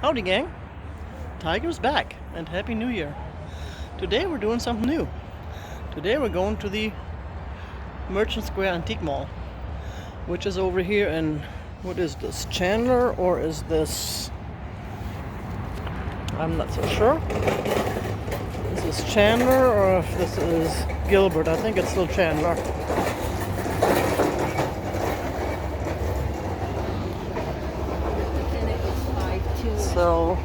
Howdy gang, Tiger's back and Happy New Year. Today we're doing something new. Today we're going to the Merchant Square Antique Mall, which is over here in, what is this, Chandler, or is this, I'm not so sure. Is this Chandler or if this is Gilbert? I think it's still Chandler. So,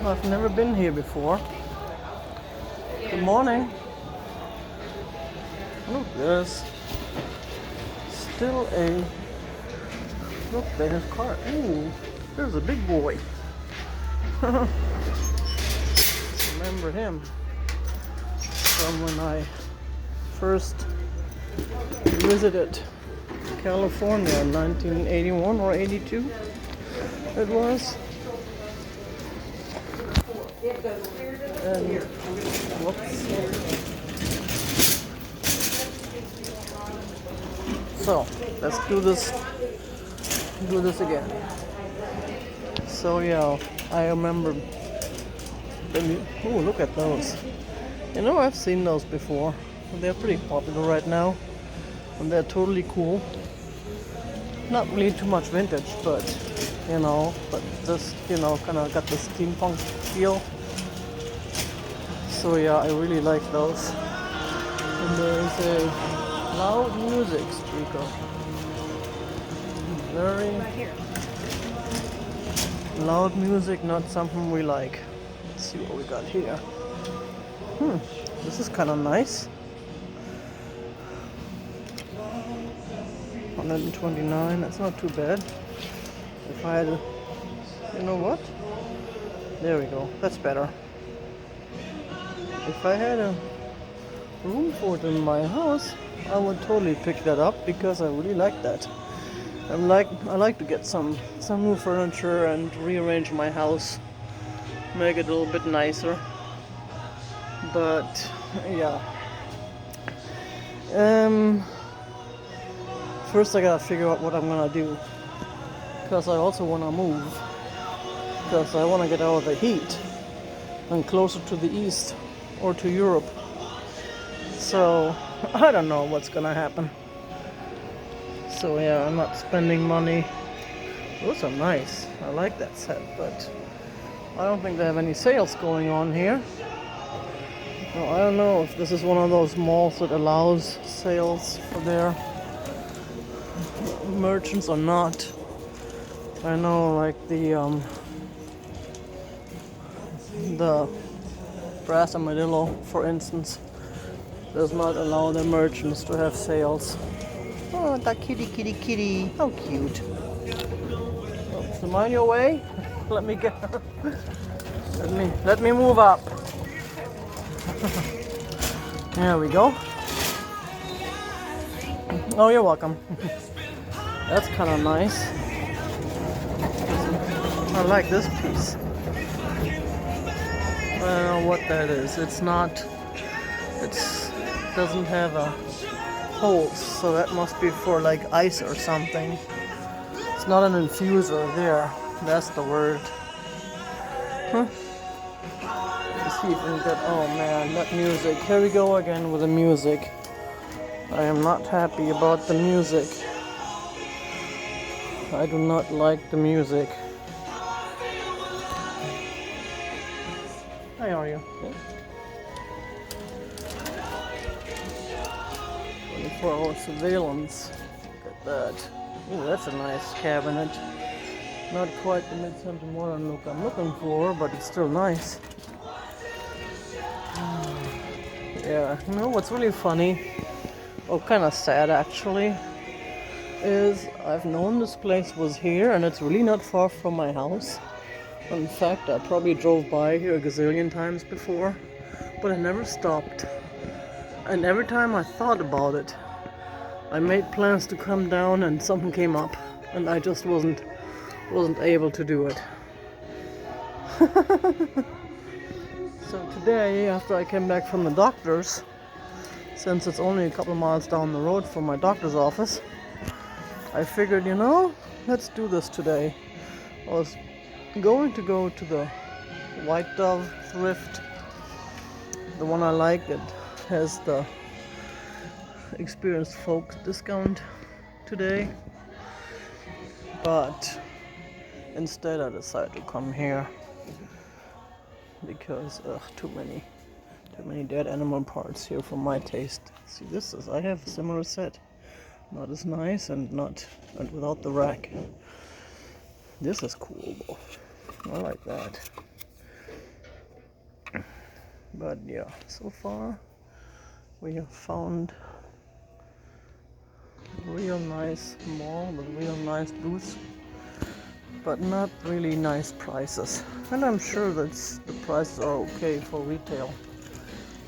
I've never been here before. Good morning. Look, there's still a, look, they have car. Ooh, there's a big boy. Remember him from when I first visited California in 1981 or 82 it was. And whoops. So let's do this again. So yeah, I remember oh, look at those. You know, I've seen those before. They're pretty popular right now, and they're totally cool. Not really too much vintage, but just kind of got the steampunk feel. So yeah, I really like those. And there's a loud music speaker. Very loud music, not something we like. Let's see what we got here. This is kind of nice. 129, that's not too bad. If I had a, you know what? There we go, that's better. If I had a room for it in my house, I would totally pick that up because I really like that. I like to get some new furniture and rearrange my house, make it a little bit nicer. But yeah. First I gotta figure out what I'm gonna do, because I also wanna move, because I wanna get out of the heat and closer to the east or to Europe. So I don't know what's gonna happen. So yeah, I'm not spending money. Those are nice. I like that set, but I don't think they have any sales going on here. Well, I don't know if this is one of those malls that allows sales for their merchants or not. I know, like the Brass Armadillo, for instance, does not allow their merchants to have sales. Oh, that kitty, how cute. Oh, so mind your way. Let me get her. Let me move up. There we go. Oh, you're welcome. That's kind of nice. I like this piece. I don't know what that is. It doesn't have a holes, so that must be for like ice or something. It's not an infuser there. That's the word. Let's see if we can get, oh man, that music. Here we go again with the music. I am not happy about the music. I do not like the music. How are you? 24-hour surveillance. Look at that. Ooh, that's a nice cabinet. Not quite the mid-century modern look I'm looking for, but it's still nice. Yeah, you know what's really funny, or kind of sad actually, is I've known this place was here, and it's really not far from my house. In fact, I probably drove by here a gazillion times before, but I never stopped. And every time I thought about it, I made plans to come down and something came up, and I just wasn't able to do it. So today, after I came back from the doctor's, since it's only a couple miles down the road from my doctor's office, I figured, let's do this today. I was going to go to the White Dove thrift, the one I like that has the experienced folks discount today, but instead I decided to come here because too many dead animal parts here for my taste. See, I have a similar set, not as nice and without the rack. This is cool though. I like that. But yeah, so far we have found a real nice mall with real nice booths, but not really nice prices. And I'm sure that the prices are okay for retail,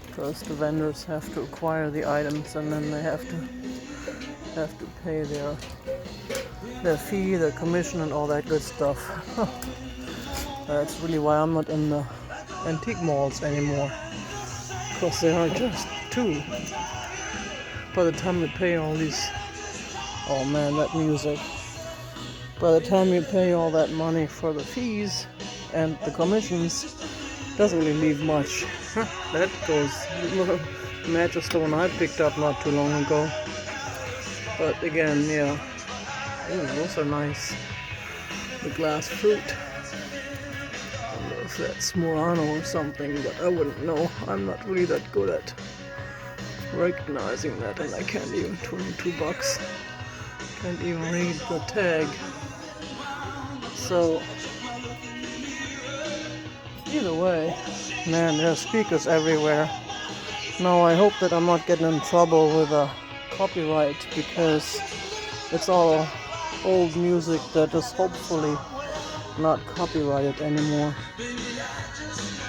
because the vendors have to acquire the items and then they have to pay their fee, their commission, and all that good stuff. That's really why I'm not in the antique malls anymore, because they are just too. By the time you pay all these, oh man, that music. By the time you pay all that money for the fees and the commissions, doesn't really leave much. That goes match a stone I picked up not too long ago. But again, yeah. Ooh, those are nice. The glass fruit. I don't know if that's Murano or something, but I wouldn't know. I'm not really that good at recognizing that, and I can't even, $22. Can't even read the tag. So either way, man, there are speakers everywhere. Now I hope that I'm not getting in trouble with a copyright, because it's all old music that is hopefully not copyrighted anymore.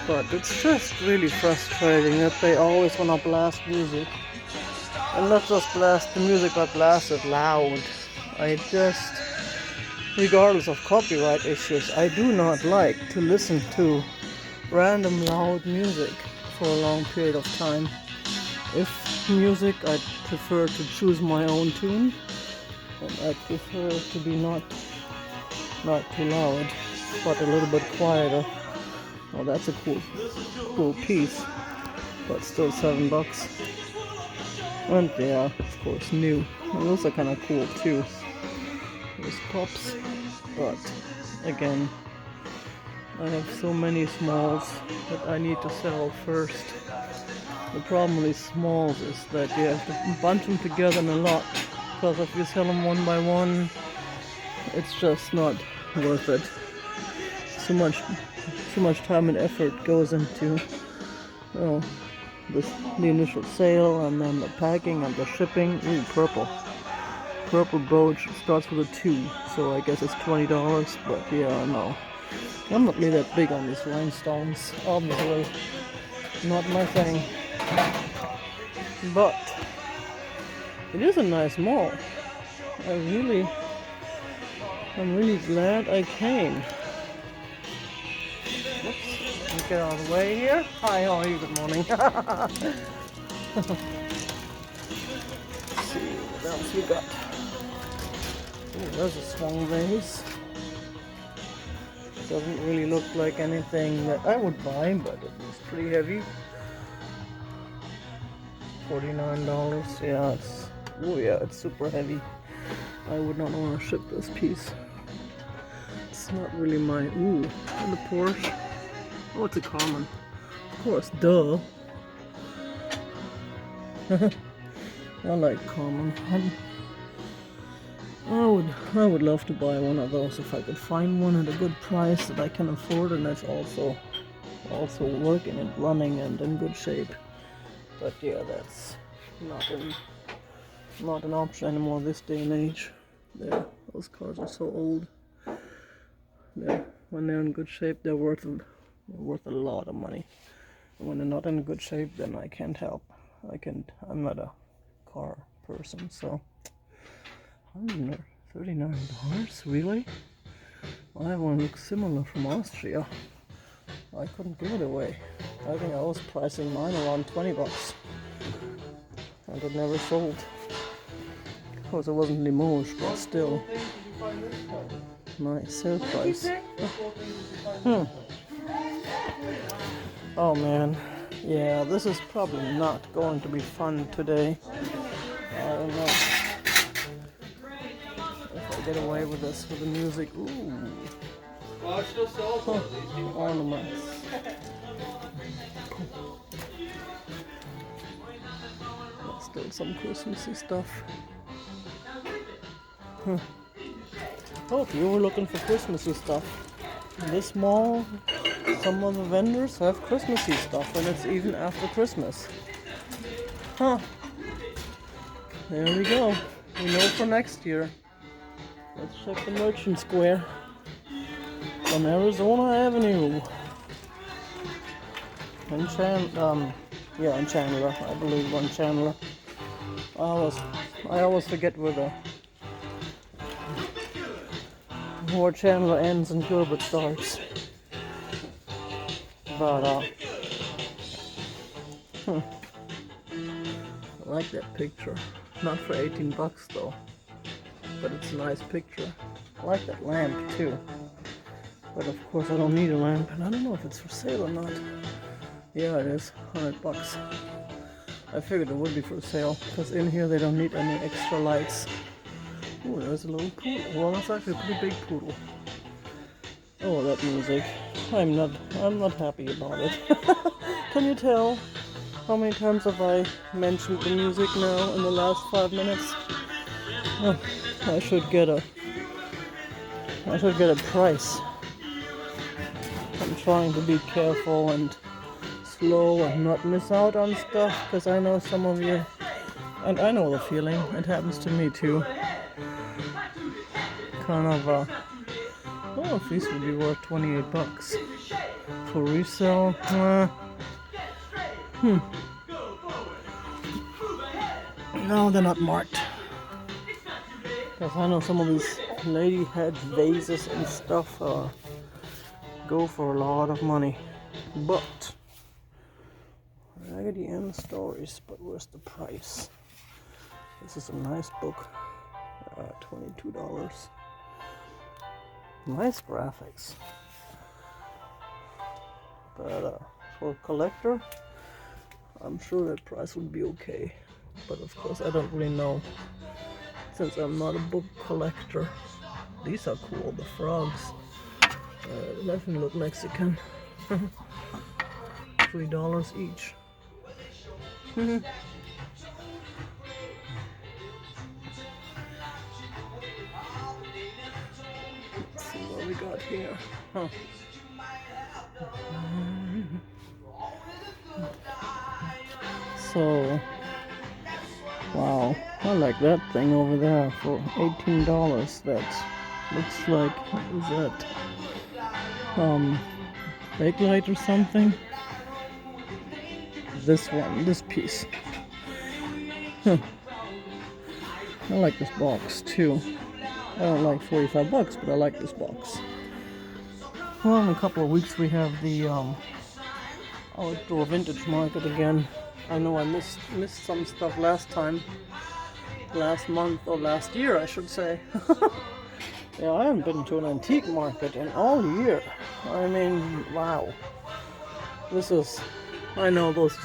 But it's just really frustrating that they always want to blast music, and not just blast the music but blast it loud. Regardless of copyright issues, I do not like to listen to random loud music for a long period of time. If music, I prefer to choose my own tune, and I prefer to be not too loud, but a little bit quieter. Oh, that's a cool piece, but still $7. And yeah, of course, new. And those are kind of cool too. Those pops, but again, I have so many smalls that I need to sell first. The problem with these smalls is that you have to bunch them together in a lot, because if you sell them one by one, it's just not worth it. So much time and effort goes into the initial sale, and then the packing and the shipping. Ooh, purple brooch starts with a 2, so I guess it's $20. But yeah, no, I'm not really that big on these rhinestones. Obviously, not my thing. But it is a nice mall. I'm really glad I came. Oops, let me get out of the way here. Hi, how are you? Good morning. Let's see what else we got. Ooh, there's a swung vase. Doesn't really look like anything that I would buy, but it's pretty heavy. $49. Yeah, it's super heavy. I would not want to ship this piece. It's not really my. Ooh, and the Porsche. Oh, it's a common. Of course, duh. I like common. I would love to buy one of those if I could find one at a good price that I can afford, and that's also working and running and in good shape. But yeah, that's not an option anymore this day and age. Those cars are so old. When they're in good shape, they're worth a lot of money. And when they're not in good shape, then I can't help. I'm not a car person, so $139, really? I have one looks similar from Austria. I couldn't give it away. I think I was pricing mine around $20, and it never sold. Of course, it wasn't Limoges, but still. Nice sale price. Oh man, yeah, this is probably not going to be fun today. I don't know if I get away with this with the music. Ooh, ornaments. Still some Christmassy stuff. Oh, if you were looking for Christmassy stuff, this mall, some of the vendors have Christmassy stuff, and it's even after Christmas. Huh. There we go. We know for next year. Let's check the Merchant Square on Arizona Avenue. In Chandler, I believe, on Chandler. I always forget where Chandler ends and Gilbert starts. But I like that picture. Not for $18 though, but it's a nice picture. I like that lamp too. But of course I don't need a lamp, and I don't know if it's for sale or not. Yeah, it is, $100. I figured it would be for sale, because in here they don't need any extra lights. Ooh, there's a little poodle. Well, that's actually a pretty big poodle. Oh, that music. I'm not happy about it. Can you tell how many times have I mentioned the music now in the last 5 minutes? Oh, I should get a price. I'm trying to be careful and slow and not miss out on stuff, because I know some of you, and I know the feeling, it happens to me too. Kind of oh, if these would be worth $28 for resale. No, they're not marked, because I know some of these lady head vases and stuff go for a lot of money. But Raggedy Ann stories, but where's the price? This is a nice book, $22. Nice graphics, but for a collector, I'm sure that price would be okay. But of course, I don't really know, since I'm not a book collector. These are cool, the frogs. Let them look Mexican. $3 each. Let's see what we got here. Huh. So, wow, I like that thing over there for $18. That looks like, what is that? Bakelite or something? This one, this piece. Huh. I like this box too. I don't like $45, but I like this box. Well, in a couple of weeks we have the outdoor vintage market again. I know I missed some stuff last month or last year, I should say. Yeah, I haven't been to an antique market in all year. I mean, wow. I know those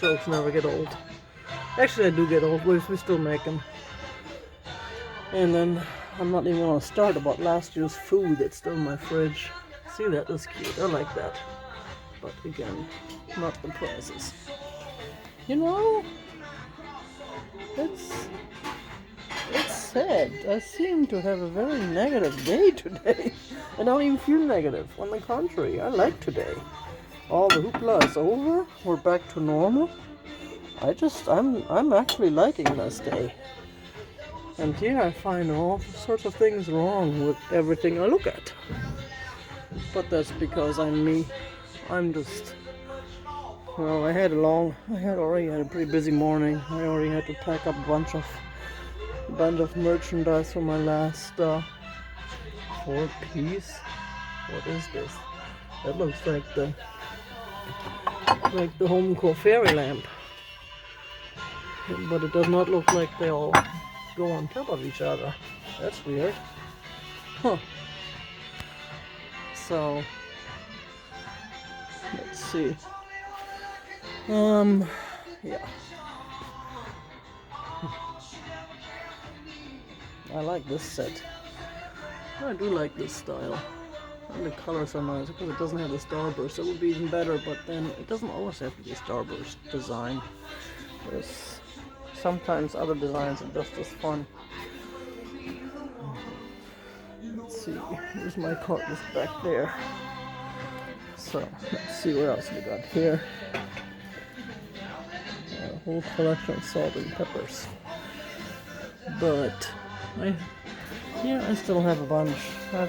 jokes never get old. Actually, I do get old. We still make them. And then I'm not even gonna start about last year's food that's still in my fridge. See, that is cute. I like that. But again, not the prices. You know, it's sad. I seem to have a very negative day today. I don't even feel negative. On the contrary, I like today. All the hoopla is over. We're back to normal. I'm actually liking this day. And here I find all sorts of things wrong with everything I look at. But that's because I'm me. I'm just, well, I already had a pretty busy morning. I already had to pack up a bunch of merchandise for my last 4-piece. What is this? That looks like the Homeco fairy lamp. But it does not look like they all go on top of each other. That's weird. Huh. So let's see. Yeah. I like this set. I do like this style. And the colors are nice because it doesn't have the starburst. It would be even better, but then it doesn't always have to be a starburst design. There's sometimes other designs are just as fun. Let's see, here's my cart just back there. So let's see what else we got here. A whole collection of salt and peppers. But I still have a bunch. I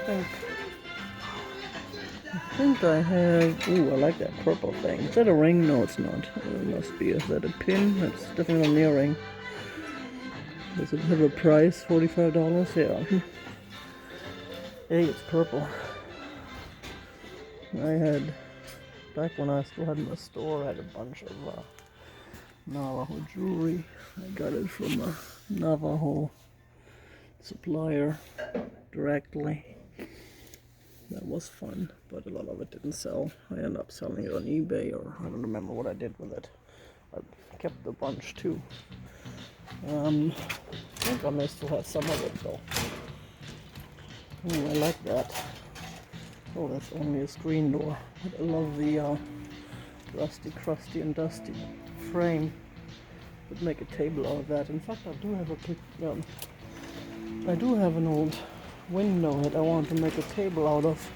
think I have. Ooh, I like that purple thing. Is that a ring? No, it's not. It must be. Is that a pin? That's definitely not a ring. Does it have a price? $45? Yeah. Hey, it's purple. I had, back when I still had my store, I had a bunch of Navajo jewelry. I got it from a Navajo supplier directly. That was fun, but a lot of it didn't sell. I ended up selling it on eBay, or I don't remember what I did with it. I kept a bunch too. I think I may still have some of it though. I like that. Oh, that's only a screen door. But I love the rusty, crusty, and dusty frame. Could make a table out of that. In fact, I do have an old window that I want to make a table out of.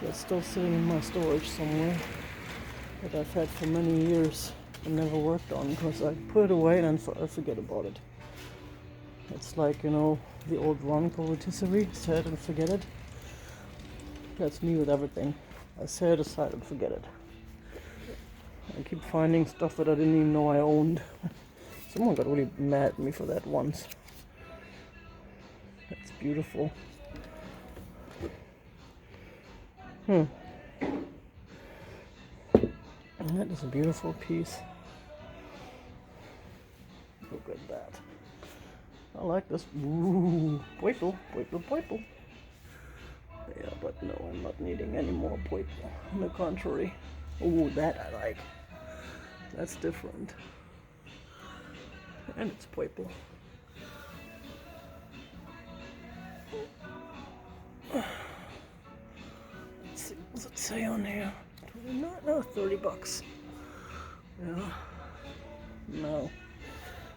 That's still sitting in my storage somewhere. That I've had for many years and never worked on because I put it away and I forget about it. It's like, the old Ronco rotisserie, set and forget it. That's me with everything. I set it aside and forget it. I keep finding stuff that I didn't even know I owned. Someone got really mad at me for that once. That's beautiful. That is a beautiful piece. Look at that. I like this. Ooh, pueblo. Yeah, but no, I'm not needing any more pueblo. On the contrary. Ooh, that I like. That's different. And it's pueblo. Let's see, what's it say on here? No, $30. Yeah. No.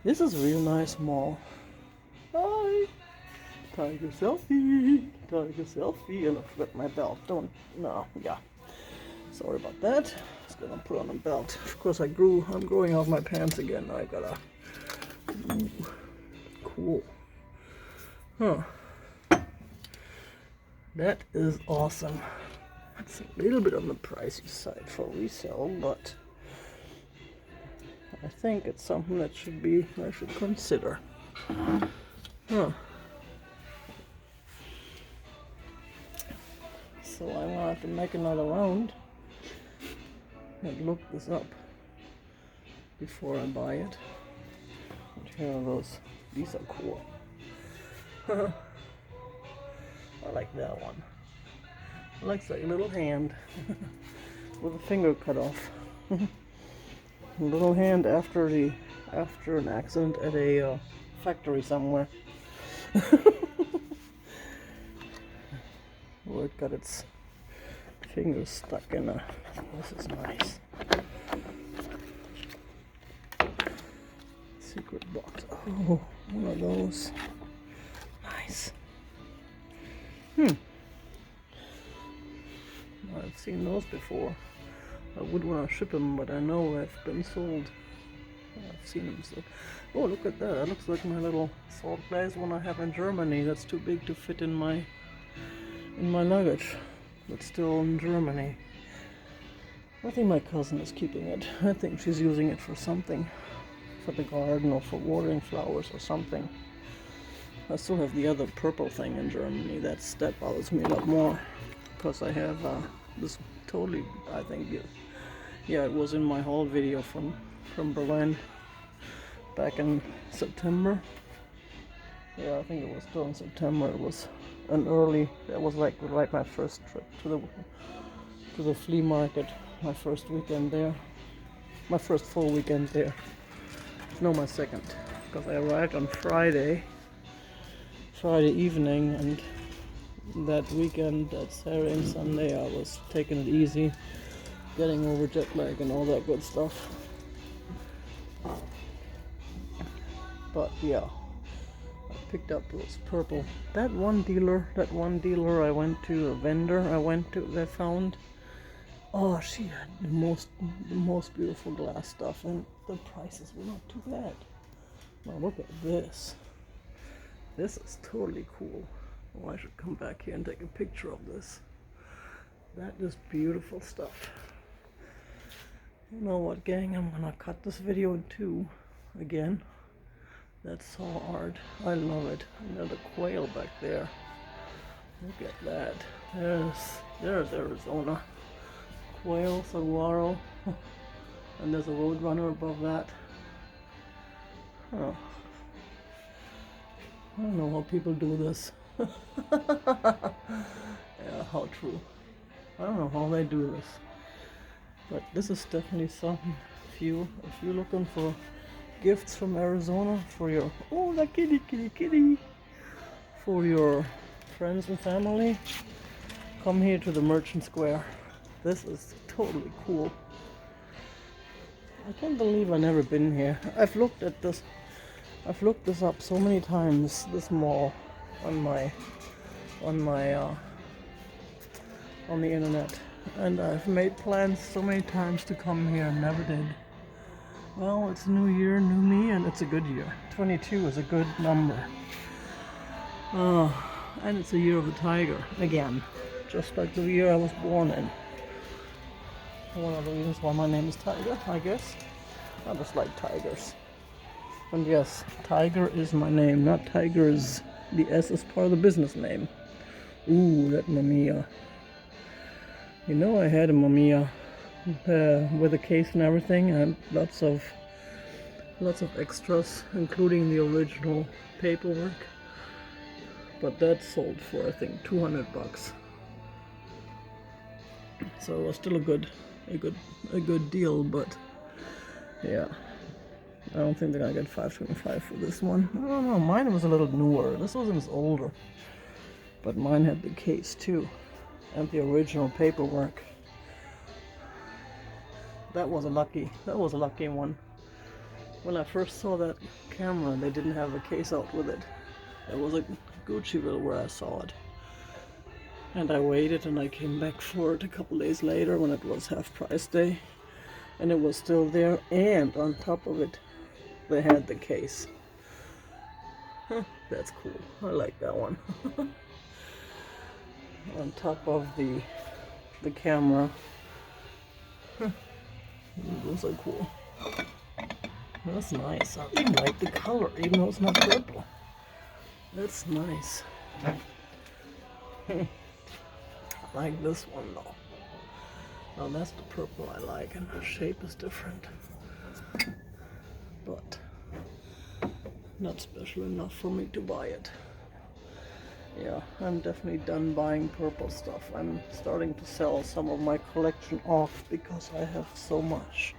This is a real nice mall. Hi. Tiger selfie. And I forgot my belt. Yeah. Sorry about that. Just gonna put on a belt. Of course, I'm growing out my pants again. I gotta. Ooh, cool. Huh. That is awesome. It's a little bit on the pricey side for resale, but I think it's something that I should consider. Huh. So I will have to make another round and look this up before I buy it. And here are those. These are cool. I like that one. It looks like a little hand with a finger cut off. A little hand after an accident at a factory somewhere. Where it got its fingers stuck in a. This is nice. Secret box. Oh, one of those. Nice. I've seen those before. I would want to ship them, but I know they've been sold. I've seen them sold. Oh, look at that. That looks like my little salt glaze one I have in Germany. That's too big to fit in my luggage. But still in Germany. I think my cousin is keeping it. I think she's using it for something. For the garden or for watering flowers or something. I still have the other purple thing in Germany. That bothers me a lot more. Because I have this totally, I think, yeah, it was in my haul video from Berlin back in September. Yeah, I think it was still in September. It was an early. That was like right my first trip to the flea market. My first weekend there. My first full weekend there. No, my second, because I arrived on Friday evening, and that weekend, that Saturday and Sunday, I was taking it easy, getting over jet lag and all that good stuff. But yeah, I picked up those purple. That one dealer I went to, a vendor I found. Oh, she had the most beautiful glass stuff, and the prices were not too bad. Now look at this. This is totally cool. Oh, I should come back here and take a picture of this. That is beautiful stuff. You know what, gang? I'm gonna cut this video in two again. That's so art. I love it. And there's a quail back there. Look at that. There's Arizona. Quail, saguaro. And there's a roadrunner above that. Oh. I don't know how people do this. Yeah, how true. I don't know how they do this. But this is definitely something. If you're looking for gifts from Arizona for your the kitty for your friends and family, come here to the Merchant Square. This is totally cool. I can't believe I've never been here. I've looked this up so many times, this mall, on the internet, and I've made plans so many times to come here and never did. Well, it's a new year, new me, and it's a good year. 22 is a good number. And it's a year of the tiger again, just like the year I was born in. One of the reasons why my name is Tiger, I guess. I just like tigers. And yes, Tiger is my name, not Tigers. The S is part of the business name. Ooh, that Mamiya. You know, I had a Mamiya with a case and everything, and lots of extras, including the original paperwork. But that sold for, I think, $200. So it was still a good deal, but yeah. I don't think they're gonna get $525 for this one. I don't know, mine was a little newer. This one was older. But mine had the case too. And the original paperwork. That was a lucky one. When I first saw that camera, they didn't have a case out with it. It was a Guccieville where I saw it. And I waited, and I came back for it a couple days later when it was half price day. And it was still there, and on top of it, they had the case. That's cool. I like that one. On top of the camera. Those are cool. That's nice. I even like the color, even though it's not purple. That's nice. I like this one though. Now that's the purple I like, and the shape is different. But not special enough for me to buy it. Yeah, I'm definitely done buying purple stuff. I'm starting to sell some of my collection off because I have so much.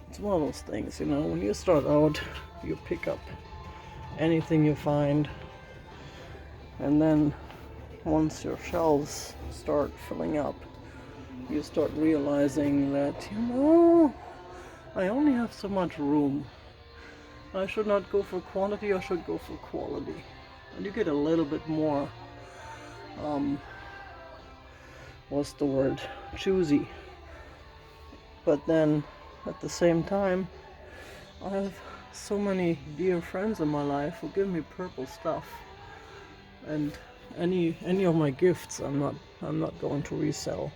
It's one of those things, you know, when you start out, you pick up anything you find, and then once your shelves start filling up, you start realizing that, you know, I only have so much room. I should not go for quantity, I should go for quality. And you get a little bit more, what's the word, choosy. But then, at the same time, I have so many dear friends in my life who give me purple stuff. And any of my gifts, I'm not going to resell.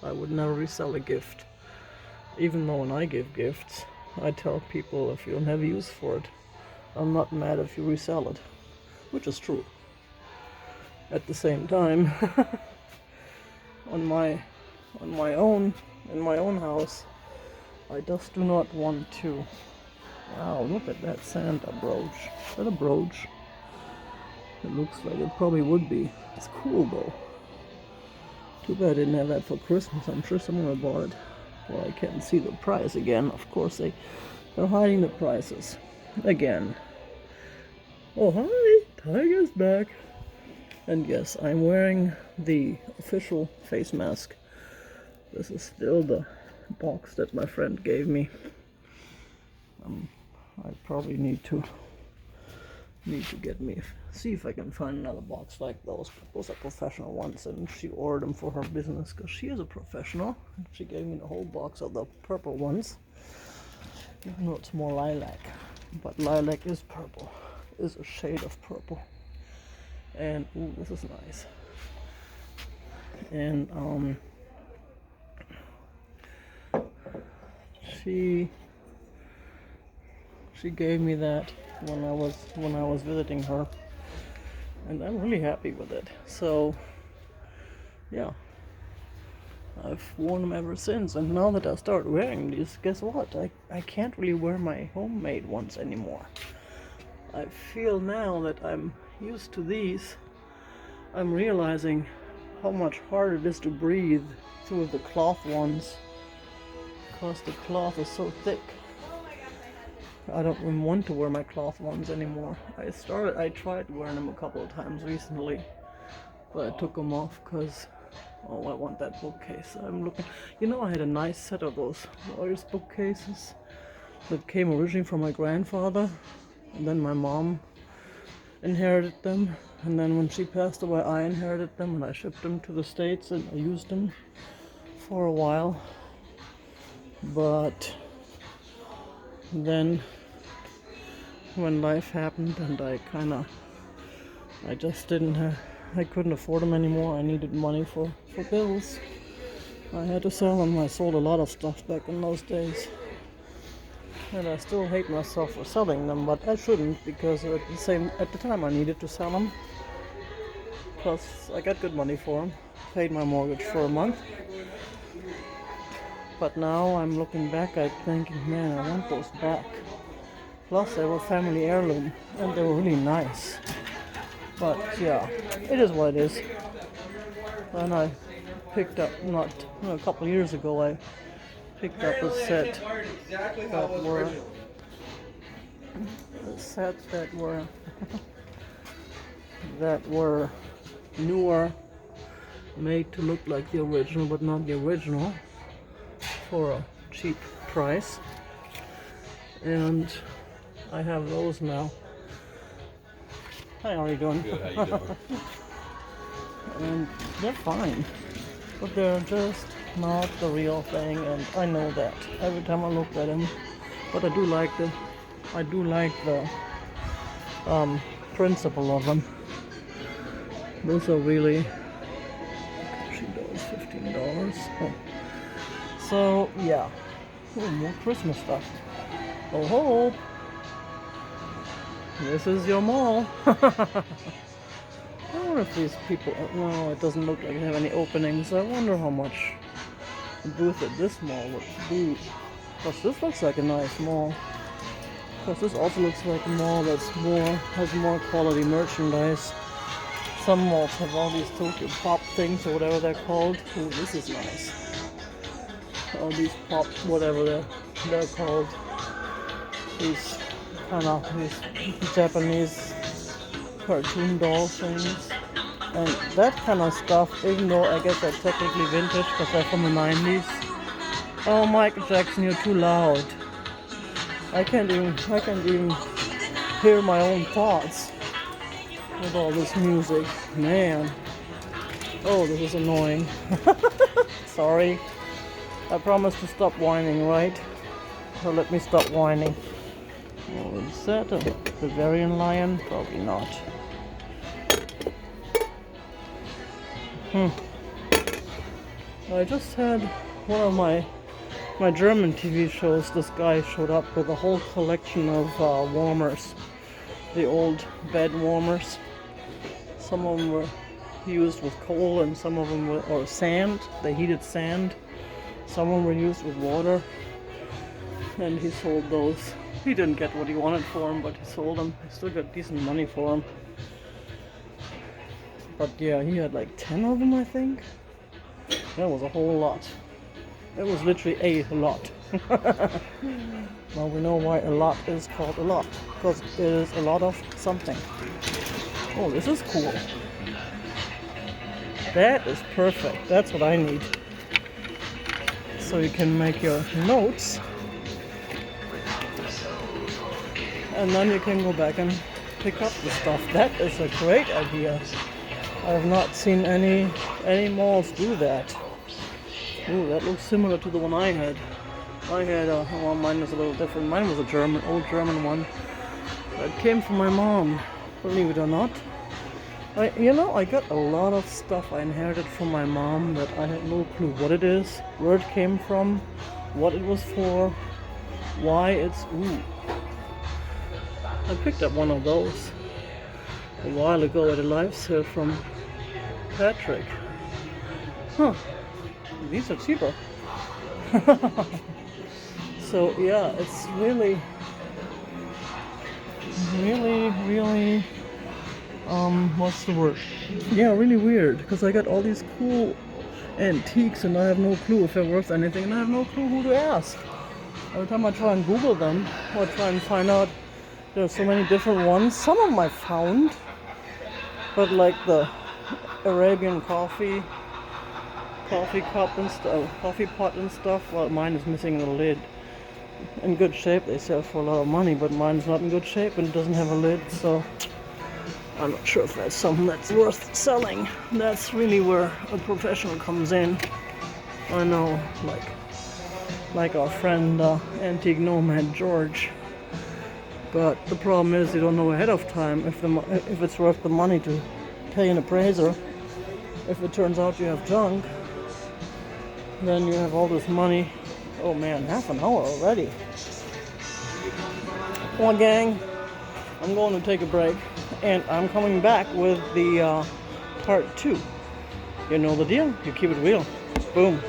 I would never resell a gift. Even though when I give gifts, I tell people if you don't have use for it, I'm not mad if you resell it, which is true. At the same time, in my own house, I just do not want to. Wow, look at that Santa brooch. Is that a brooch? It looks like it probably would be. It's cool though. Too bad I didn't have that for Christmas. I'm sure someone would have bought it. Well, I can't see the price again. Of course, they're hiding the prices again. Oh, hi! Tiger's back. And yes, I'm wearing the official face mask. This is still the box that my friend gave me. I probably need to see if I can find another box like those. Those are professional ones, and she ordered them for her business because she is a professional. She gave me the whole box of the purple ones. Even though it's more lilac, but lilac is purple, is a shade of purple. And ooh, this is nice. And she gave me that when I was visiting her, and I'm really happy with it. So yeah, I've worn them ever since, and now that I start wearing these, guess what? I can't really wear my homemade ones anymore. I feel now that I'm used to these, I'm realizing how much harder it is to breathe through the cloth ones, because the cloth is so thick. I don't even want to wear my cloth ones anymore. I tried wearing them a couple of times recently, but I took them off because, oh, I want that bookcase. I'm looking, I had a nice set of those lawyer's bookcases that came originally from my grandfather, and then my mom inherited them, and then when she passed away I inherited them, and I shipped them to the States and I used them for a while. But then when life happened and I just I couldn't afford them anymore. I needed money for bills. I had to sell them. I sold a lot of stuff back in those days. And I still hate myself for selling them, but I shouldn't, because at the time I needed to sell them. Plus I got good money for them. Paid my mortgage for a month. But now I'm looking back at thinking, man, I want those back. Plus they were family heirloom and they were really nice. But yeah, it is what it is. And I picked up, a couple of years ago, I picked up a set that were newer, made to look like the original but not the original, for a cheap price. And I have those now. Hi, how are you doing? Good, how you doing? And they're fine, but they're just not the real thing, and I know that every time I look at them. But I do like the principle of them. Those are really $15. Oh. So yeah, more Christmas stuff. Oh, hope this is your mall. I wonder if these people, no, it doesn't look like they have any openings. I wonder how much the booth at this mall would be. Because this looks like a nice mall. Because this also looks like a mall has more quality merchandise. Some malls have all these Tokyo Pop things or whatever they're called. Ooh, this is nice. All these pop, whatever they're called. These Japanese cartoon doll things. And that kind of stuff, even though I guess they're technically vintage because they're from the 90s. Oh, Michael Jackson, you're too loud. I can't even hear my own thoughts with all this music. Man. Oh, this is annoying. Sorry. I promised to stop whining, right? So let me stop whining. Oh, is that a Bavarian lion? Probably not. I just had one of my German TV shows. This guy showed up with a whole collection of warmers, the old bed warmers. Some of them were used with coal, and some of them or sand. They heated sand. Some of them were used with water, and he sold those. He didn't get what he wanted for them, but he sold them. He still got decent money for them. But yeah, he had like 10 of them, I think. That was a whole lot. It was literally a lot. Now we know why a lot is called a lot. Because it is a lot of something. Oh, this is cool. That is perfect. That's what I need. So you can make your notes. And then you can go back and pick up the stuff. That is a great idea. I have not seen any malls do that. Ooh, that looks similar to the one I had. Well, mine was a little different. Mine was a old German one. That came from my mom, believe it or not. I got a lot of stuff I inherited from my mom that I had no clue what it is, where it came from, what it was for, why it's. Ooh. I picked up one of those a while ago at a live sale from Patrick. Huh. These are cheaper. So yeah, it's really what's the word? Yeah, really weird, because I got all these cool antiques and I have no clue if they're worth anything, and I have no clue who to ask. Every time I try and Google them or try and find out, there's so many different ones. Some of them I found, but like the Arabian coffee cup and stuff, coffee pot and stuff. Well, mine is missing the lid. In good shape, they sell for a lot of money, but mine's not in good shape and it doesn't have a lid, so I'm not sure if that's something that's worth selling. That's really where a professional comes in. I know, like our friend Antique Nomad George. But the problem is you don't know ahead of time if it's worth the money to pay an appraiser. If it turns out you have junk, then you have all this money. Oh man, half an hour already. Well, gang, I'm going to take a break, and I'm coming back with the part 2. You know the deal. You keep it real. Boom.